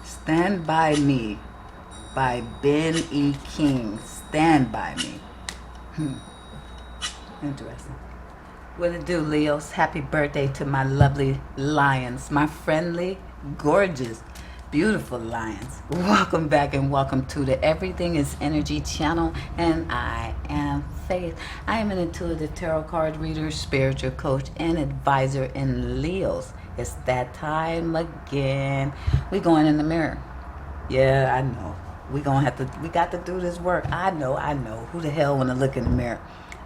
Stand By Me by Ben E. King. Stand By Me. Interesting. What it do, Leos? Happy birthday to my lovely lions, my friendly, gorgeous, beautiful lions. Welcome back and welcome to the Everything is Energy channel, and I am Faith. I am an intuitive tarot card reader, spiritual coach, and advisor in Leos. It's that time again. We going in the mirror. Yeah, I know. We got to do this work. I know. Who the hell want to look in the mirror?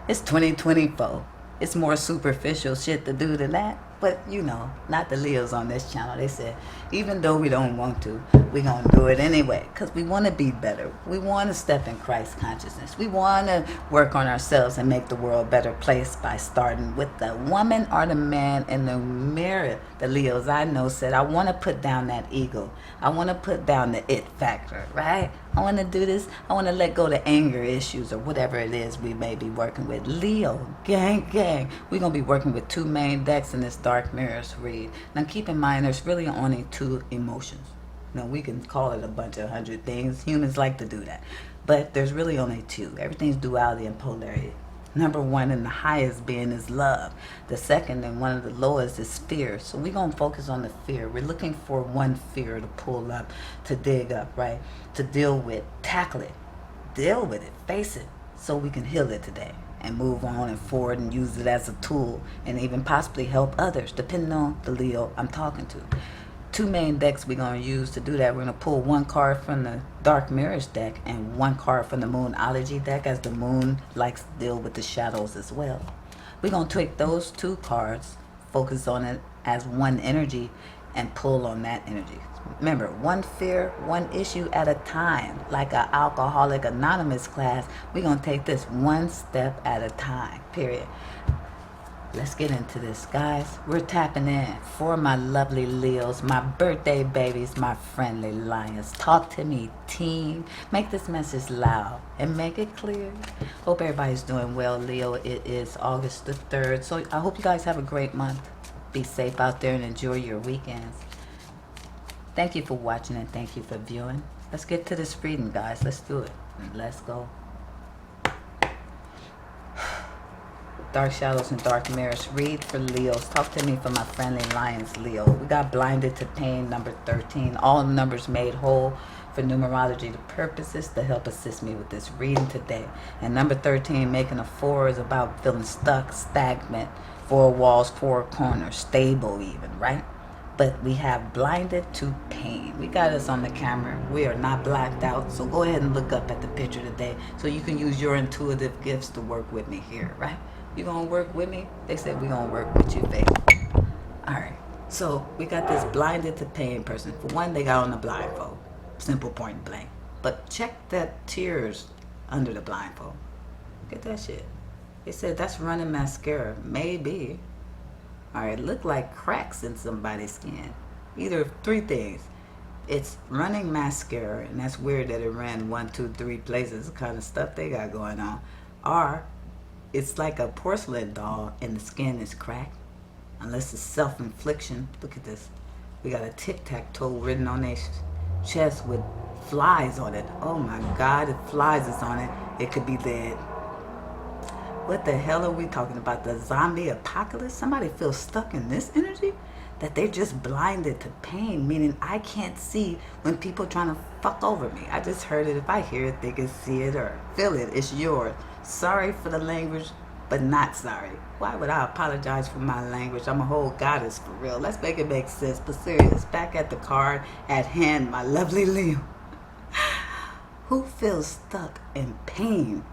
It's 2024. It's more superficial shit to do than that. But, you know, not the Leos on this channel. They said, even though we don't want to, we're going to do it anyway. Because we want to be better. We want to step in Christ consciousness. We want to work on ourselves and make the world a better place by starting with the woman or the man in the mirror. The Leos I know said, I want to put down that ego. I want to put down the it factor, right? I want to do this. I want to let go of the anger issues or whatever it is we may be working with. Leo, gang. We're going to be working with two main decks in this Dark Mirrors read. Now keep in mind, there's really only two emotions. Now we can call it a bunch of 100 things. Humans like to do that. But there's really only two. Everything's duality and polarity. Number one and the highest being is love. The second and one of the lowest is fear. So we're going to focus on the fear. We're looking for one fear to pull up, to dig up, right? To deal with, tackle it, deal with it, face it, so we can heal it today and move on and forward and use it as a tool and even possibly help others, depending on the Leo I'm talking to. Two main decks we're going to use to do that. We're going to pull one card from the Dark Mirrors deck and one card from the Moonology deck, as the moon likes to deal with the shadows as well. We're going to take those two cards, focus on it as one energy, and pull on that energy. Remember, one fear, one issue at a time. Like an Alcoholic Anonymous class, we're going to take this one step at a time, period. Let's get into this, guys. We're tapping in for my lovely Leos, my birthday babies, my friendly lions. Talk to me, team. Make this message loud and make it clear. Hope everybody's doing well, Leo. It is August the 3rd, so I hope you guys have a great month. Be safe out there and enjoy your weekends. Thank you for watching and thank you for viewing. Let's get to this reading, guys. Let's do it. Let's go. Dark Shadows and Dark Mirrors. Read for Leos. Talk to me for my friendly lions, Leo. We got Blinded to Pain, number 13. All numbers made whole for numerology purposes to help assist me with this reading today. And number 13, making a 4, is about feeling stuck, stagnant, 4 walls, 4 corners, stable even, right? But we have Blinded to Pain. We got us on the camera. We are not blacked out. So go ahead and look up at the picture today so you can use your intuitive gifts to work with me here, right? You gonna work with me? They said we gonna work with you, babe. Alright, so we got this Blinded to Pain person. For one, they got on the blindfold. Simple, point blank. But check that tears under the blindfold. Look at that shit. They said that's running mascara. Maybe. Alright, look like cracks in somebody's skin. Either of three things. It's running mascara, and that's weird that it ran 1, 2, 3 places, the kind of stuff they got going on. Or it's like a porcelain doll and the skin is cracked. Unless it's self-infliction. Look at this. We got a tic-tac-toe written on their chest with flies on it. Oh my God, if flies is on it, it could be dead. What the hell are we talking about? The zombie apocalypse? Somebody feels stuck in this energy? That they're just blinded to pain, meaning I can't see when people trying to fuck over me. I just heard it. If I hear it, they can see it or feel it. It's yours. Sorry for the language, but not sorry. Why would I apologize for my language? I'm a whole goddess for real. Let's make it make sense. But serious, back at the card at hand, my lovely Leo. Who feels stuck in pain?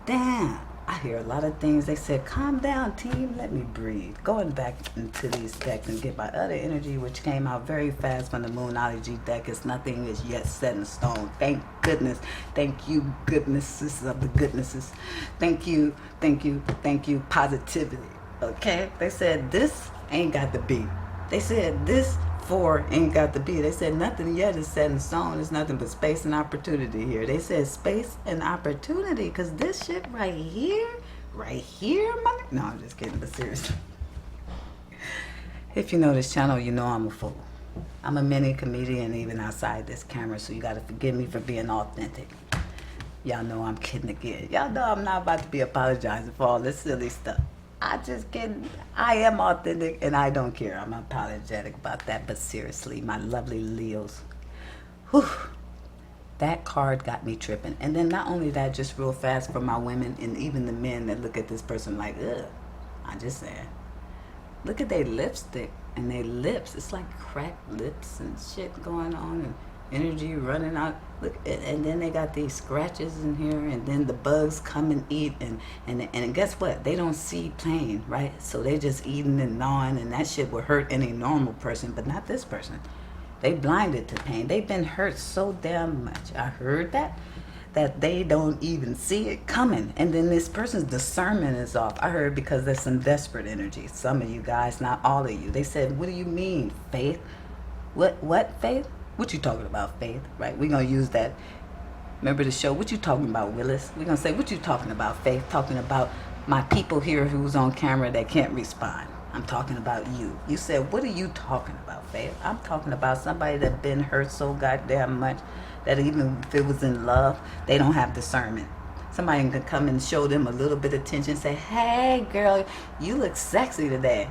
Damn. I hear a lot of things. They said, calm down, team. Let me breathe. Going back into these decks and get my other energy, which came out very fast from the Moonology deck. Is nothing is yet set in stone. Thank goodness. Thank you, goodnesses of the goodnesses. Thank you, thank you, thank you, positivity. Okay? They said, this ain't got to be. They said, this 4 ain't got to be. They said nothing yet is set in stone. It's nothing but space and opportunity here. They said space and opportunity, because this shit right here, my... No, I'm just kidding, but seriously. If you know this channel, you know I'm a fool. I'm a mini comedian even outside this camera, so you gotta forgive me for being authentic. Y'all know I'm kidding again. Y'all know I'm not about to be apologizing for all this silly stuff. I just kidding. I am authentic and I don't care. I'm apologetic about that, but seriously, my lovely Leos. Whew. That card got me tripping. And then not only that, just real fast for my women and even the men that look at this person like, ugh. I'm just saying. Look at their lipstick and their lips. It's like cracked lips and shit going on and energy running out. Look, and then they got these scratches in here, and then the bugs come and eat, and guess what? They don't see pain, right? So they just eating and gnawing, and that shit would hurt any normal person, but not this person. They blinded to pain. They've been hurt so damn much. I heard that they don't even see it coming. And then this person's discernment is off. I heard because there's some desperate energy. Some of you guys, not all of you. They said, what do you mean, Faith? What, Faith? What you talking about, Faith? Right? We're going to use that. Remember the show? What you talking about, Willis? We're going to say, what you talking about, Faith? Talking about my people here who's on camera that can't respond. I'm talking about you. You said, what are you talking about, Faith? I'm talking about somebody that been hurt so goddamn much that even if it was in love, they don't have discernment. Somebody can come and show them a little bit of attention, say, hey, girl, you look sexy today.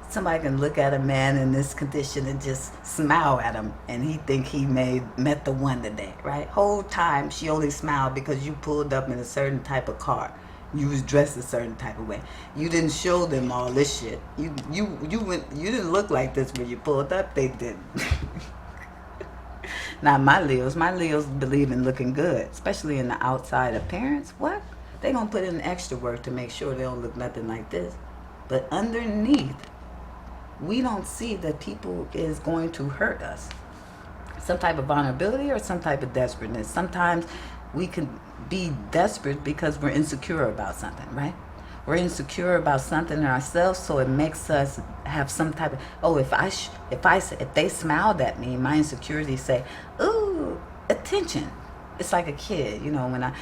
Somebody can look at a man in this condition and just smile at him, and he think he met the one today, right? Whole time she only smiled because you pulled up in a certain type of car. You was dressed a certain type of way. You didn't show them all this shit. You didn't look like this when you pulled up. They did. Now my Leos believe in looking good, especially in the outside appearance. What? They gonna put in extra work to make sure they don't look nothing like this. But underneath, we don't see that people is going to hurt us. Some type of vulnerability or some type of desperateness. Sometimes we can be desperate because we're insecure about something, right? We're insecure about something in ourselves, so it makes us have some type of, oh, if they smiled at me, my insecurities say, ooh, attention. It's like a kid, you know, when I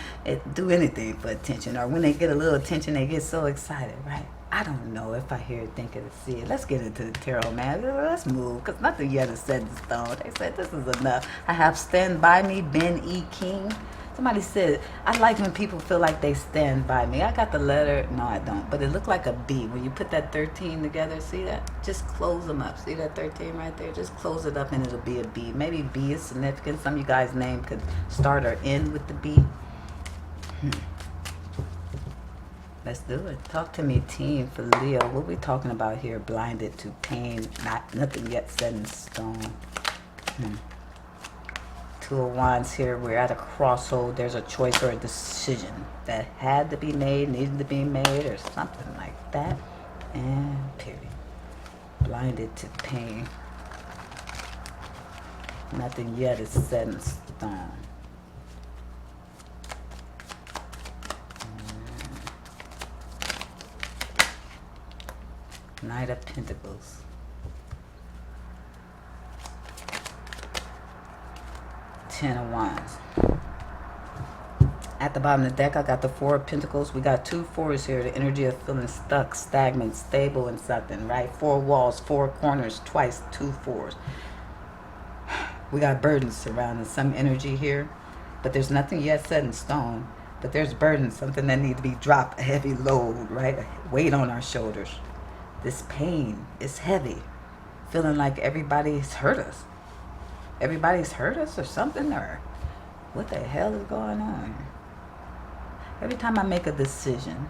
do anything for attention, or when they get a little attention, they get so excited, right? I don't know if I hear it, think it, or see it. Let's get into the tarot, man. Let's move, because nothing yet is set in stone. They said this is enough. I have stand by me, Ben E. King. Somebody said, I like when people feel like they stand by me. I got the letter. No, I don't. But it looked like a B. When you put that 13 together, see that? Just close them up. See that 13 right there? Just close it up and it'll be a B. Maybe B is significant. Some of you guys' name could start or end with the B. Let's do it. Talk to me, team, for Leo. What we talking about here? Blinded to pain. Nothing yet set in stone. Two of Wands here. We're at a crossroad. There's a choice or a decision that had to be made, needed to be made, or something like that. And period. Blinded to pain. Nothing yet is set in stone. Knight of Pentacles. Ten of Wands. At the bottom of the deck, I got the Four of Pentacles. We got two fours here. The energy of feeling stuck, stagnant, stable in something, right? Four walls, four corners, twice, two fours. We got burdens surrounding some energy here, but there's nothing yet set in stone. But there's burdens, something that needs to be dropped, a heavy load, right? A weight on our shoulders. This pain is heavy. Feeling like everybody's hurt us. Everybody's hurt us or something, or what the hell is going on? Every time I make a decision,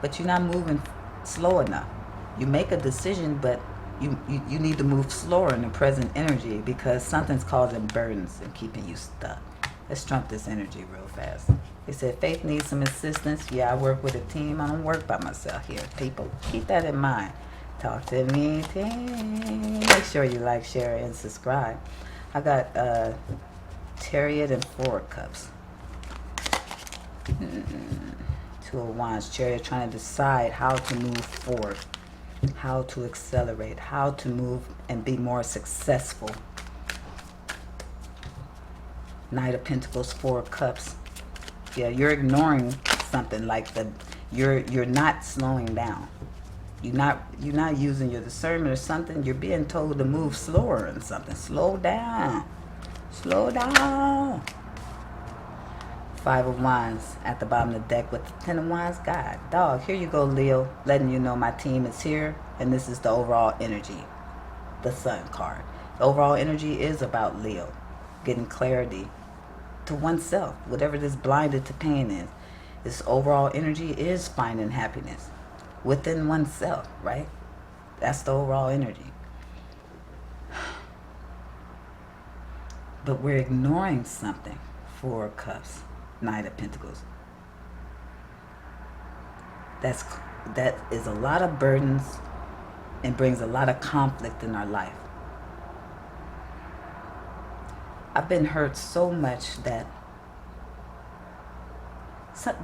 but you're not moving slow enough. You make a decision, but you need to move slower in the present energy because something's causing burdens and keeping you stuck. Let's trump this energy real fast. They said Faith needs some assistance. Yeah, I work with a team. I don't work by myself here. People, keep that in mind. Talk to me, team. Make sure you like, share, and subscribe. I got Chariot and Four of Cups. Two of Wands. Chariot trying to decide how to move forward, how to accelerate, how to move and be more successful. Knight of Pentacles, Four of Cups. Yeah, you're ignoring something like you're not slowing down. You're not using your discernment or something. You're being told to move slower and something. Slow down. Slow down. Five of Wands at the bottom of the deck with the Ten of Wands. God, dog, here you go, Leo, letting you know my team is here, and this is the overall energy. The Sun card. The overall energy is about Leo, getting clarity to oneself, whatever this blinded to pain is. This overall energy is finding happiness within oneself, right? That's the overall energy. But we're ignoring something. Four of Cups, Knight of Pentacles. That is a lot of burdens and brings a lot of conflict in our life. I've been hurt so much that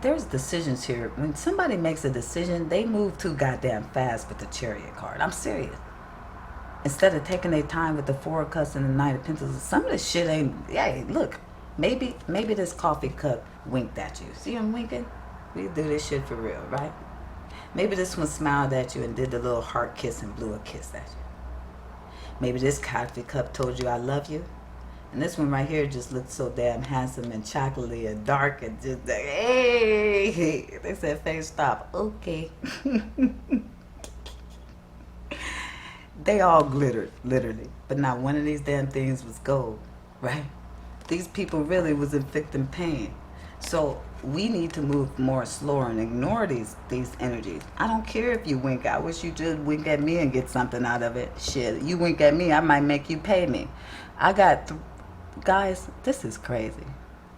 there's decisions here. When somebody makes a decision, they move too goddamn fast with the Chariot card. I'm serious. Instead of taking their time with the Four of Cups and the Knight of Pentacles, some of this shit ain't. Yeah, look, maybe this coffee cup winked at you. See him winking? We do this shit for real, right? Maybe this one smiled at you and did the little heart kiss and blew a kiss at you. Maybe this coffee cup told you I love you. And this one right here just looked so damn handsome and chocolatey and dark and just like, hey. They said, face stop. Okay. They all glittered, literally. But not one of these damn things was gold, right? These people really was inflicting pain. So we need to move more slower and ignore these energies. I don't care if you wink. I wish you just wink at me and get something out of it. Shit, you wink at me, I might make you pay me. I got, guys, this is crazy.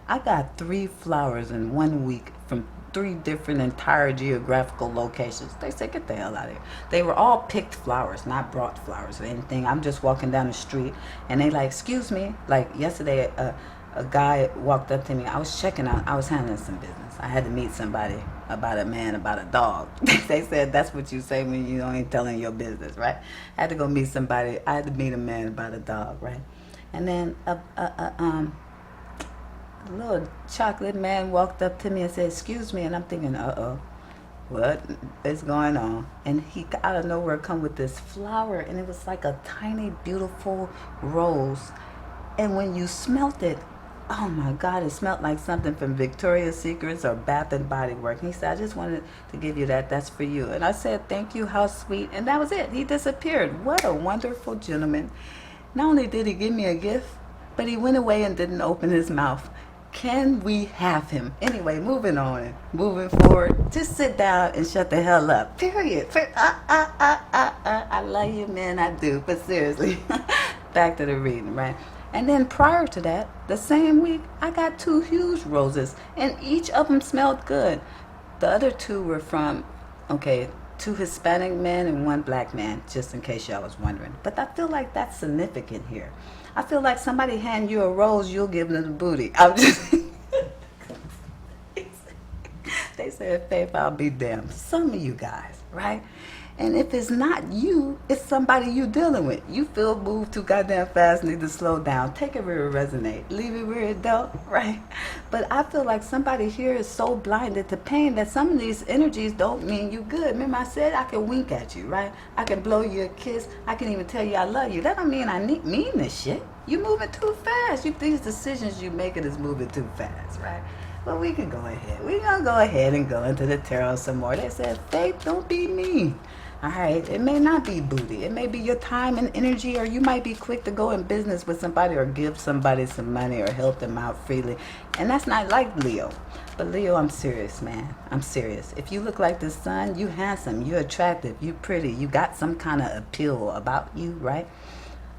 I got 3 flowers in 1 week from 3 different entire geographical locations. They said, get the hell out of here. They were all picked flowers, not brought flowers or anything. I'm just walking down the street and they like, excuse me. Like yesterday, a guy walked up to me. I was checking out. I was handling some business. I had to meet somebody about a man, about a dog. They said that's what you say when you ain't telling your business, right? I had to go meet somebody. I had to meet a man about a dog, right? And then a little chocolate man walked up to me and said, excuse me. And I'm thinking, what is going on? And he out of nowhere come with this flower, and it was like a tiny, beautiful rose. And when you smelt it, oh my God, it smelled like something from Victoria's Secrets or Bath and Body Works. And he said, I just wanted to give you that. That's for you. And I said, thank you. How sweet. And that was it. He disappeared. What a wonderful gentleman. Not only did he give me a gift, but he went away and didn't open his mouth. Can we have him? Anyway, moving on, moving forward. Just sit down and shut the hell up. Period. I love you, man. I do. But seriously, back to the reading, right? And then prior to that, the same week, I got 2 huge roses, and each of them smelled good. The other 2 were from, 2 Hispanic men and 1 black man, just in case y'all was wondering. But I feel like that's significant here. I feel like somebody hand you a rose, you'll give them the booty. I'm just... They said, Faith, I'll be damned. Some of you guys, right? And if it's not you, it's somebody you dealing with. You feel moved too goddamn fast, need to slow down. Take it where it resonate. Leave it where it don't, right? But I feel like somebody here is so blinded to pain that some of these energies don't mean you good. Remember I said I can wink at you, right? I can blow you a kiss. I can even tell you I love you. That don't mean I mean this shit. You moving too fast. These decisions you making is moving too fast, right? But we can go ahead. We're going to go ahead and go into the tarot some more. They said, Faith, don't be mean. All right, it may not be booty. It may be your time and energy, or you might be quick to go in business with somebody or give somebody some money or help them out freely. And that's not like Leo. But Leo, I'm serious, man. I'm serious. If you look like the sun, you handsome, you attractive, you pretty, you got some kind of appeal about you, right?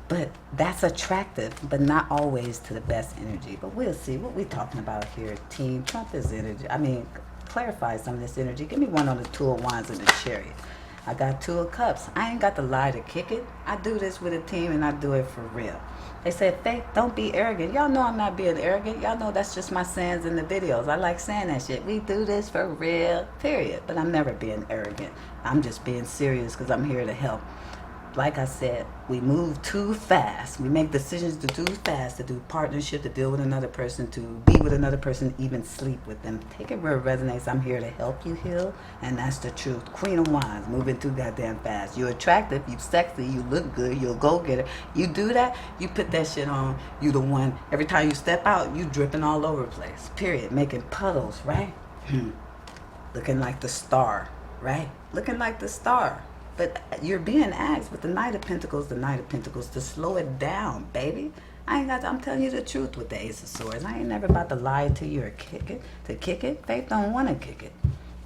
But that's attractive, but not always to the best energy. But we'll see what we talking about here, team. Trump is energy. Clarify some of this energy. Give me one on the 2 of Wands and the Chariot. I got 2 of Cups. I ain't got the lie to kick it. I do this with a team, and I do it for real. They said, Faith, don't be arrogant. Y'all know I'm not being arrogant. Y'all know that's just my sayings in the videos. I like saying that shit. We do this for real, period. But I'm never being arrogant. I'm just being serious because I'm here to help. like I said, we move too fast. We make decisions to do fast, to do partnership, to deal with another person, to be with another person, even sleep with them. Take it where it resonates. I'm here to help you heal, and that's the truth. Queen of Wands, moving too goddamn fast. You're attractive, you sexy, you look good, you're a go-getter. You do that, you put that shit on, you the one. Every time you step out, you dripping all over the place. Period. Making puddles, right? Looking like the star, right? Looking like the star. But you're being asked with the Knight of Pentacles, to slow it down, baby. I'm telling you the truth with the Ace of Swords. I ain't never about to lie to you or kick it. Faith don't want to kick it.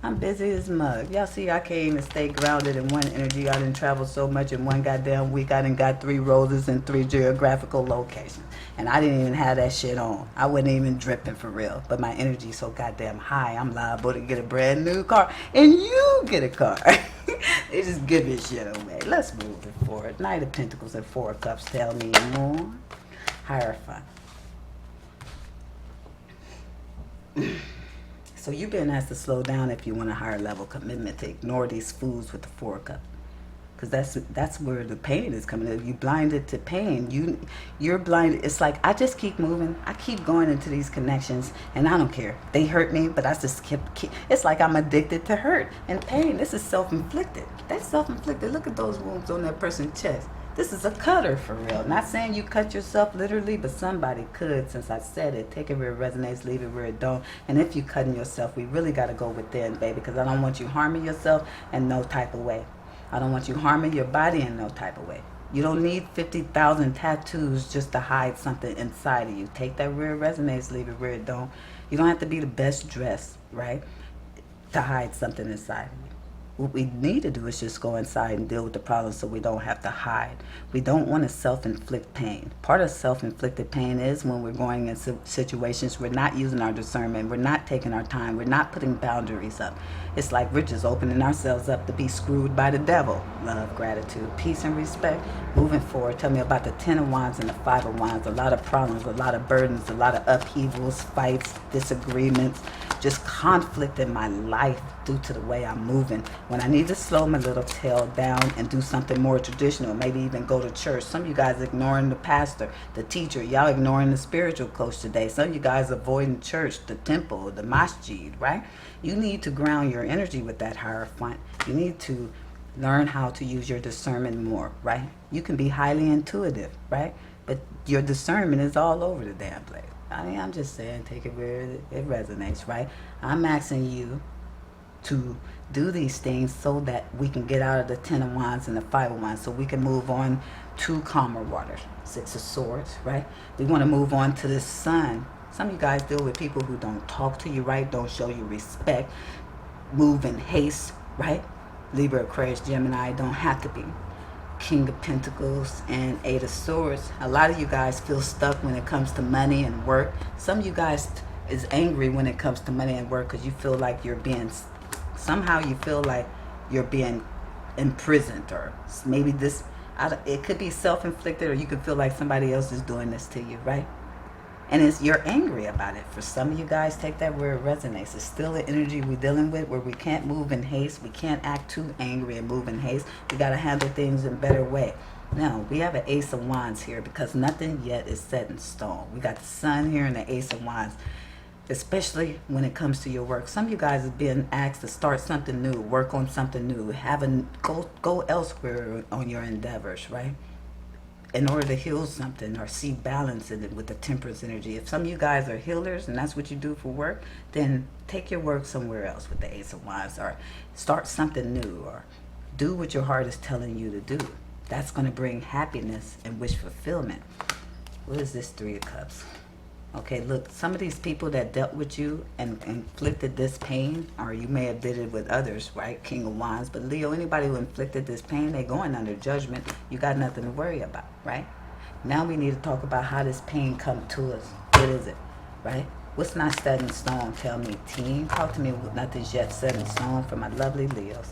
I'm busy as mug. Y'all see, I can't even stay grounded in one energy. I done traveled so much in one goddamn week. I done got 3 roses in 3 geographical locations. And I didn't even have that shit on. I wasn't even dripping for real. But my energy's so goddamn high, I'm liable to get a brand new car. And you get a car. They just giving shit away. Let's move it forward. Knight of Pentacles and 4 of Cups. Tell me more. Hierophant. So you've been asked to slow down if you want a higher level commitment, to ignore these fools with the 4 of Cups. Because that's where the pain is coming in. You blinded to pain. You're blinded. It's like, I just keep moving. I keep going into these connections, and I don't care. They hurt me, but I just keep it's like I'm addicted to hurt and pain. This is self-inflicted. That's self-inflicted. Look at those wounds on that person's chest. This is a cutter for real. Not saying you cut yourself literally, but somebody could. Since I said it, take it where it resonates, leave it where it don't. And if you're cutting yourself, we really got to go within, baby, because I don't want you harming yourself in no type of way. I don't want you harming your body in no type of way. You don't need 50,000 tattoos just to hide something inside of you. Take that where it resonates, leave it where it don't. You don't have to be the best dressed, right, to hide something inside of you. What we need to do is just go inside and deal with the problem so we don't have to hide. We don't want to self-inflict pain. Part of self-inflicted pain is when we're going in situations, we're not using our discernment, we're not taking our time, we're not putting boundaries up. It's like we're just opening ourselves up to be screwed by the devil. Love, gratitude, peace, and respect. Moving forward, tell me about the 10 of Wands and the 5 of Wands. A lot of problems, a lot of burdens, a lot of upheavals, fights, disagreements, just conflict in my life due to the way I'm moving. When I need to slow my little tail down and do something more traditional, maybe even go to church. Some of you guys ignoring the pastor, the teacher. Y'all ignoring the spiritual coach today. Some of you guys avoiding church, the temple, the masjid, right? You need to ground your energy with that Hierophant. You need to learn how to use your discernment more, right? You can be highly intuitive, right? But your discernment is all over the damn place. I mean, I'm just saying, take it where it resonates, right? I'm asking you to do these things so that we can get out of the 10 of Wands and the 5 of Wands, so we can move on to calmer waters. 6 of Swords, right? We want to move on to the Sun. Some of you guys deal with people who don't talk to you right, don't show you respect, move in haste, right? Libra, Aquarius, Gemini, don't have to be. King of Pentacles and 8 of Swords. A lot of you guys feel stuck when it comes to money and work. Some of you guys is angry when it comes to money and work because you feel like you're being, somehow you feel like you're being imprisoned, or maybe this, it could be self-inflicted, or you could feel like somebody else is doing this to you, right? And you're angry about it. For some of you guys, take that where it resonates. It's still the energy we're dealing with, where we can't move in haste. We can't act too angry and move in haste. We got to handle things in a better way. Now, we have an Ace of Wands here because nothing yet is set in stone. We got the Sun here and the Ace of Wands, especially when it comes to your work. Some of you guys have been asked to start something new, work on something new, go elsewhere on your endeavors, right? In order to heal something or see balance in it with the Temperance energy. If some of you guys are healers and that's what you do for work, then take your work somewhere else with the Ace of Wands, or start something new, or do what your heart is telling you to do. That's going to bring happiness and wish fulfillment. What is this 3 of Cups? Okay, look, some of these people that dealt with you and inflicted this pain, or you may have did it with others, right? King of Wands. But Leo, anybody who inflicted this pain, they're going under judgment. You got nothing to worry about, right? Now we need to talk about how this pain come to us. What is it, right? What's not set in stone? Tell me, team. Talk to me with nothing's yet set in stone for my lovely Leos.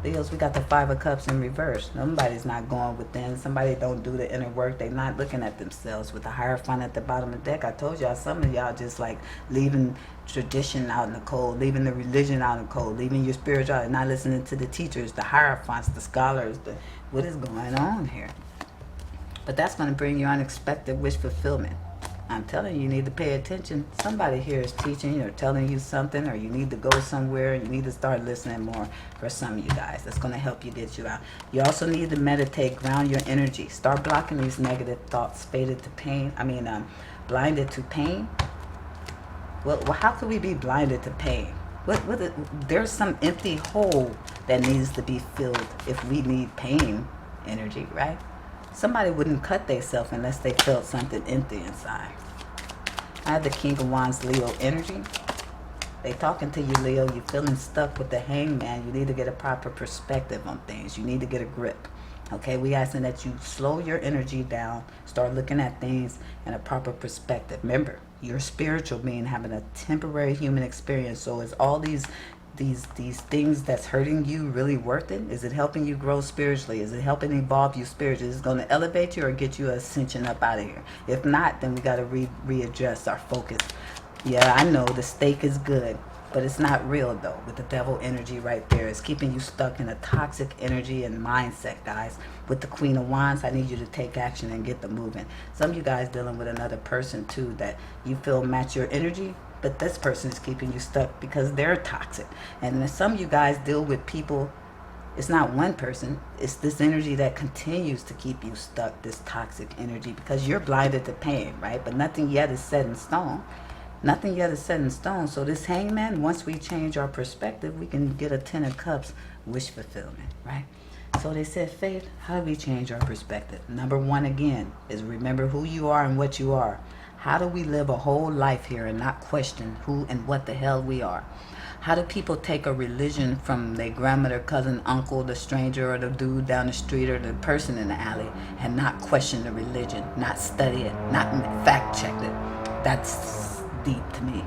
Leos, we got the Five of Cups in reverse. Nobody's not going within. Somebody don't do the inner work. They're not looking at themselves. With the Hierophant at the bottom of the deck, I told y'all, some of y'all just like leaving tradition out in the cold, leaving the religion out in the cold, leaving your spirituality, not listening to the teachers, the Hierophants, the scholars. What is going on here? But that's going to bring you unexpected wish fulfillment. I'm telling you, you need to pay attention. Somebody here is teaching or telling you something, or you need to go somewhere. You need to start listening more for some of you guys. That's going to help you get you out. You also need to meditate, ground your energy. Start blocking these negative thoughts, blinded to pain. Well, how could we be blinded to pain? There's some empty hole that needs to be filled if we need pain energy, right? Somebody wouldn't cut themselves unless they felt something empty inside. I have the King of Wands, Leo energy. They talking to you, Leo. You're feeling stuck with the Hangman. You need to get a proper perspective on things. You need to get a grip. Okay, we asking that you slow your energy down. Start looking at things in a proper perspective. Remember, you're a spiritual being having a temporary human experience. So is all these things that's hurting you really worth it? Is it helping you grow spiritually? Is it helping evolve you spiritually? Is it going to elevate you or get you ascension up out of here? If not, then we got to readjust our focus. Yeah, I know the stake is good, but it's not real though. With the devil energy right there, it's keeping you stuck in a toxic energy and mindset, guys. With the Queen of Wands, I need you to take action and get the moving. Some of you guys dealing with another person too that you feel match your energy, but this person is keeping you stuck because they're toxic. And then some of you guys deal with people, it's not one person, it's this energy that continues to keep you stuck, this toxic energy, because you're blinded to pain, right? But nothing yet is set in stone. Nothing yet is set in stone. So this Hangman, once we change our perspective, we can get a 10 of Cups wish fulfillment, right? So they said, Faith, how do we change our perspective? Number one, again, is remember who you are and what you are. How do we live a whole life here and not question who and what the hell we are? How do people take a religion from their grandmother, cousin, uncle, the stranger, or the dude down the street, or the person in the alley, and not question the religion, not study it, not fact check it? That's deep to me.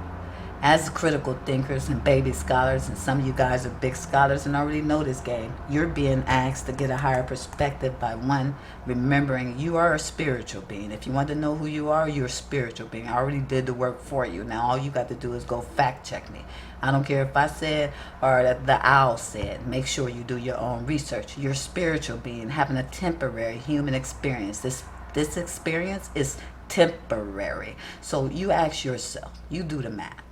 As critical thinkers and baby scholars, and some of you guys are big scholars and already know this game, you're being asked to get a higher perspective by one, remembering you are a spiritual being. If you want to know who you are, you're a spiritual being. I already did the work for you. Now all you got to do is go fact check me. I don't care if I said or that the owl said. Make sure you do your own research. You're a spiritual being having a temporary human experience. This experience is temporary. So you ask yourself, you do the math.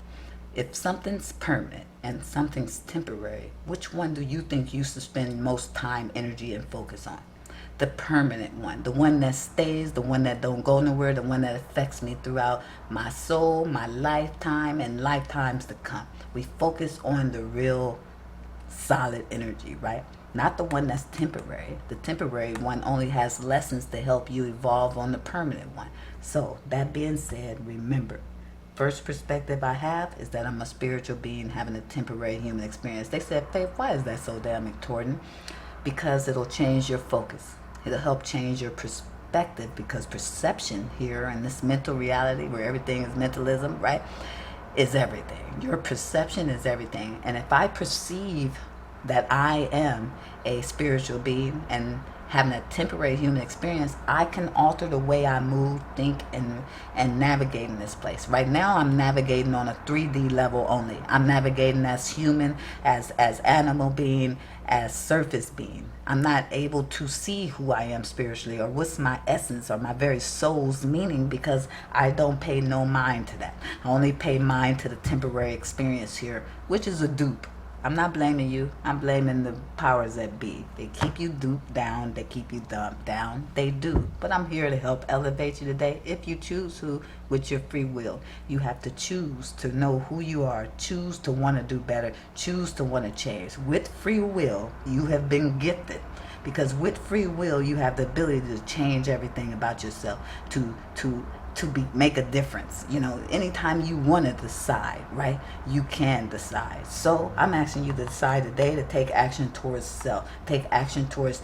If something's permanent and something's temporary, which one do you think you should spend most time, energy, and focus on? The permanent one, the one that stays, the one that don't go nowhere, the one that affects me throughout my soul, my lifetime, and lifetimes to come. We focus on the real solid energy, right? Not the one that's temporary. The temporary one only has lessons to help you evolve on the permanent one. So that being said, remember, first perspective I have is that I'm a spiritual being having a temporary human experience. They said, Faith, why is that so damn important? Because it'll change your focus. It'll help change your perspective, because perception here in this mental reality where everything is mentalism, right, is everything. Your perception is everything. And if I perceive that I am a spiritual being and having a temporary human experience, I can alter the way I move, think, and navigate in this place. Right now, I'm navigating on a 3D level only. I'm navigating as human, as animal being, as surface being. I'm not able to see who I am spiritually or what's my essence or my very soul's meaning, because I don't pay no mind to that. I only pay mind to the temporary experience here, which is a dupe. I'm not blaming you. I'm blaming the powers that be. They keep you duped down. They keep you dumped down. They do. But I'm here to help elevate you today. If you choose to, with your free will, you have to choose to know who you are. Choose to want to do better. Choose to want to change. With free will, you have been gifted. Because with free will, you have the ability to change everything about yourself, to make a difference. You know, anytime you want to decide, right, you can decide. So I'm asking you to decide today to take action towards self, take action towards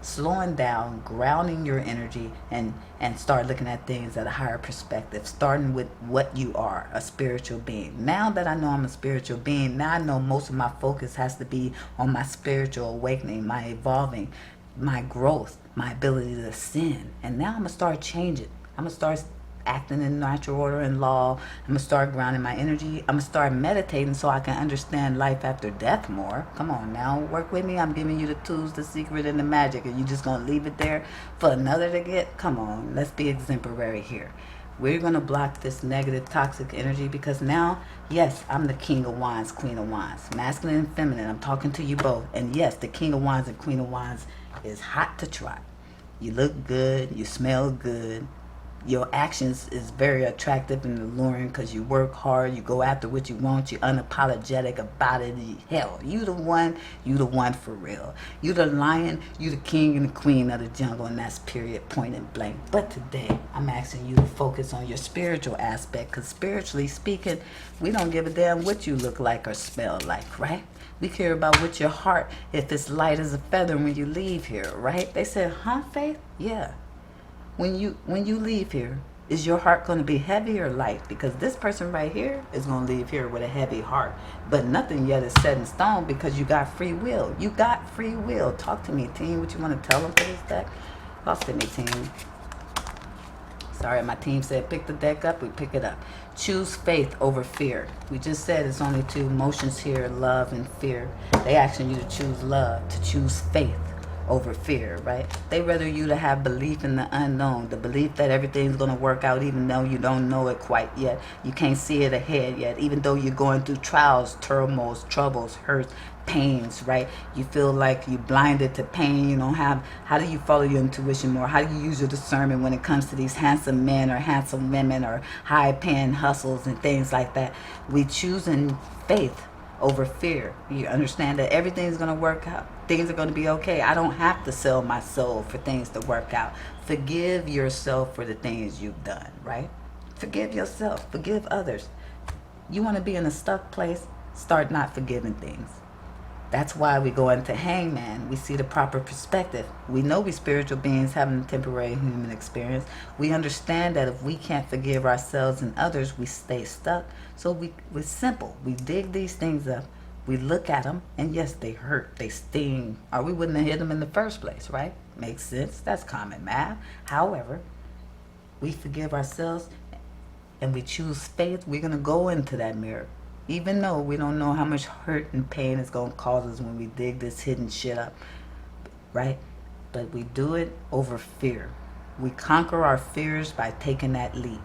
slowing down, grounding your energy, and start looking at things at a higher perspective, starting with what you are, a spiritual being. Now that I know I'm a spiritual being, now I know most of my focus has to be on my spiritual awakening, my evolving, my growth, my ability to ascend. And now I'm going to start changing. I'm going to start acting in natural order and law. I'm going to start grounding my energy. I'm going to start meditating so I can understand life after death more. Come on now, work with me. I'm giving you the tools, the secret, and the magic. And you just going to leave it there for another to get? Come on, let's be exemplary here. We're going to block this negative, toxic energy because now, yes, I'm the king of wands, queen of wands. Masculine and feminine, I'm talking to you both. And yes, the king of wands and queen of wands is hot to try. You look good, you smell good. Your actions is very attractive and alluring because you work hard, you go after what you want, you're unapologetic about it. Hell, you the one for real. You the lion, you the king and the queen of the jungle, and that's period, point and blank. But today, I'm asking you to focus on your spiritual aspect because spiritually speaking, we don't give a damn what you look like or smell like, right? We care about what your heart, if it's light as a feather when you leave here, right? They said, huh, Faith? Yeah. When you leave here, is your heart going to be heavy or light? Because this person right here is going to leave here with a heavy heart. But nothing yet is set in stone because you got free will. You got free will. Talk to me, team. What you want to tell them for this deck? Talk to me, team. Sorry, my team said pick the deck up. We pick it up. Choose faith over fear. We just said it's only two emotions here, love and fear. They asking you to choose love, to choose faith over fear, right? They rather you to have belief in the unknown, the belief that everything's going to work out even though you don't know it quite yet. You can't see it ahead yet, even though you're going through trials, turmoils, troubles, hurts, pains, right? You feel like you're blinded to pain. You don't have, how do you follow your intuition more? How do you use your discernment when it comes to these handsome men or handsome women or high-paying hustles and things like that? We choosing faith over fear. You understand that everything's going to work out. Things are going to be okay. I don't have to sell my soul for things to work out. Forgive yourself for the things you've done, right? Forgive yourself. Forgive others. You want to be in a stuck place? Start not forgiving things. That's why we go into Hangman. We see the proper perspective. We know we spiritual beings having a temporary human experience. We understand that if we can't forgive ourselves and others, we stay stuck. So we're simple. We dig these things up. We look at them, and yes, they hurt. They sting. Or we wouldn't have hit them in the first place, right? Makes sense. That's common math. However, we forgive ourselves, and we choose faith. We're going to go into that mirror. Even though we don't know how much hurt and pain it's going to cause us when we dig this hidden shit up, right? But we do it over fear. We conquer our fears by taking that leap.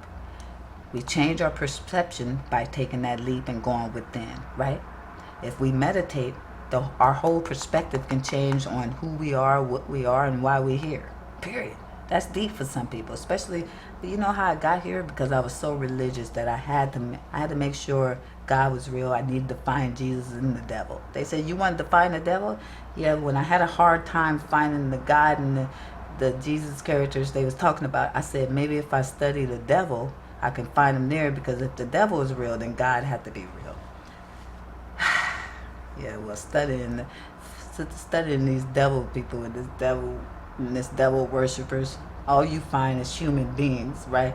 We change our perception by taking that leap and going within, right? If we meditate, our whole perspective can change on who we are, what we are, and why we're here, period. That's deep for some people, especially, you know how I got here? Because I was so religious that I had to make sure God was real. I needed to find Jesus and the devil. They said, you wanted to find the devil? Yeah, when I had a hard time finding the God and the Jesus characters they was talking about, I said, maybe if I study the devil, I can find him there, because if the devil is real, then God had to be real. Yeah, well, studying these devil people and this devil worshippers, all you find is human beings, right?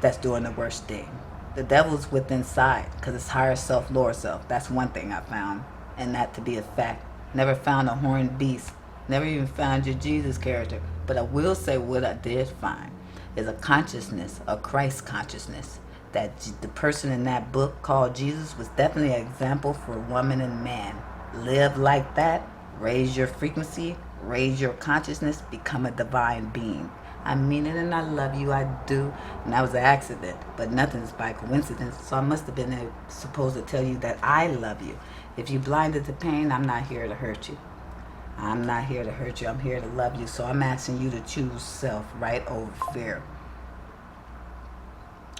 That's doing the worst thing. The devil's within inside, because it's higher self, lower self. That's one thing I found, and that to be a fact. Never found a horned beast. Never even found your Jesus character. But I will say what I did find is a consciousness, a Christ consciousness. That the person in that book called Jesus was definitely an example for woman and man. Live like that, raise your frequency, raise your consciousness, become a divine being. I mean it and I love you, I do. And that was an accident, but nothing's by coincidence. So I must have been supposed to tell you that I love you. If you're blinded to pain, I'm not here to hurt you. I'm not here to hurt you, I'm here to love you. So I'm asking you to choose self, right, over fear.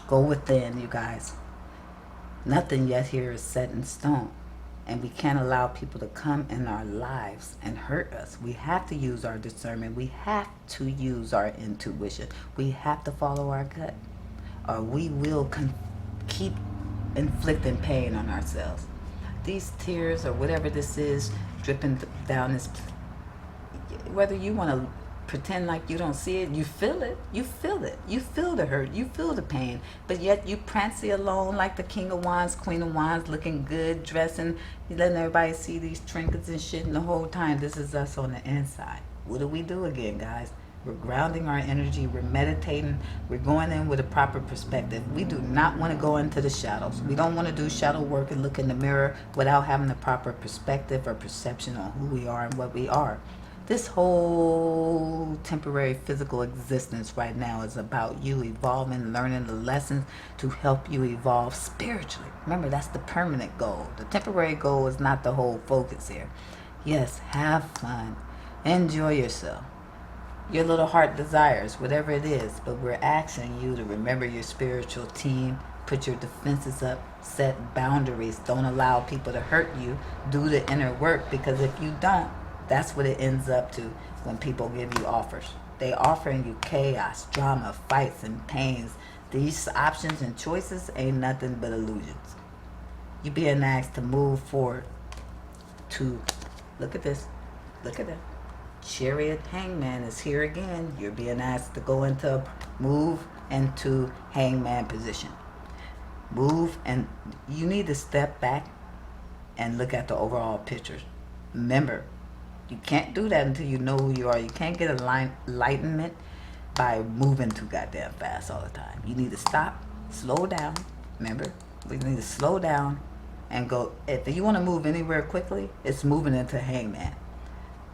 Go within, you guys. Nothing yet here is set in stone. And we can't allow people to come in our lives and hurt us. We have to use our discernment. We have to use our intuition. We have to follow our gut. Or we will keep inflicting pain on ourselves. These tears or whatever this is dripping down this, whether you want to pretend like you don't see it, you feel it. You feel it. You feel the hurt. You feel the pain. But yet you prancy alone like the King of Wands, Queen of Wands, looking good, dressing, you letting everybody see these trinkets and shit. And the whole time, this is us on the inside. What do again, guys? We're grounding our energy. We're meditating. We're going in with a proper perspective. We do not want to go into the shadows. We don't want to do shadow work and look in the mirror without having the proper perspective or perception on who we are and what we are. This whole temporary physical existence right now is about you evolving, learning the lessons to help you evolve spiritually. Remember, that's the permanent goal. The temporary goal is not the whole focus here. Yes, have fun. Enjoy yourself. Your little heart desires, whatever it is, but we're asking you to remember your spiritual team, put your defenses up, set boundaries, don't allow people to hurt you, do the inner work, because if you don't, that's what it ends up to when people give you offers. They offering you chaos, drama, fights, and pains. These options and choices ain't nothing but illusions. You being asked to move forward to, look at this, look at that. Chariot Hangman is here again. You're being asked to go into, move into Hangman position. Move, and you need to step back and look at the overall picture. Remember, you can't do that until you know who you are. You can't get enlightenment by moving too goddamn fast all the time. You need to stop, slow down. Remember, we need to slow down and go. If you want to move anywhere quickly, it's moving into Hangman.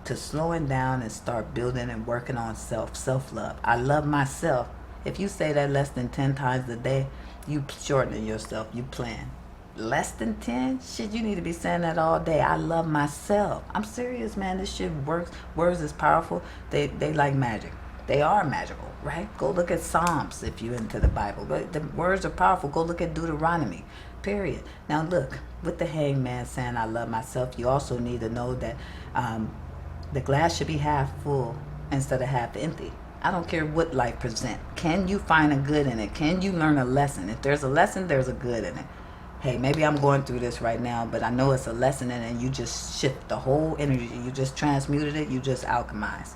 To slowing down and start building and working on self-love. I love myself. If you say that less than 10 times a day, you shortening yourself. You plan. Less than 10? Shit, you need to be saying that all day. I love myself. I'm serious, man. This shit works. Words is powerful. They like magic. They are magical, right? Go look at Psalms if you're into the Bible. But the words are powerful. Go look at Deuteronomy. Period. Now look, with the Hangman saying I love myself, you also need to know that the glass should be half full instead of half empty. I don't care what life presents. Can you find a good in it? Can you learn a lesson? If there's a lesson, there's a good in it. Hey, maybe I'm going through this right now, but I know it's a lesson in it, and you just shift the whole energy. You just transmuted it. You just alchemized.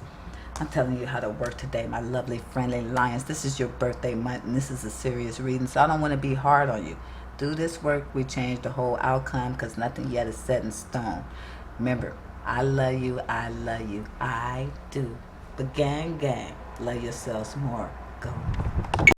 I'm telling you how to work today, my lovely, friendly lions. This is your birthday month, and this is a serious reading, so I don't want to be hard on you. Do this work. We change the whole outcome because nothing yet is set in stone. Remember, I love you. I love you. I do. But gang, love yourselves more. Go.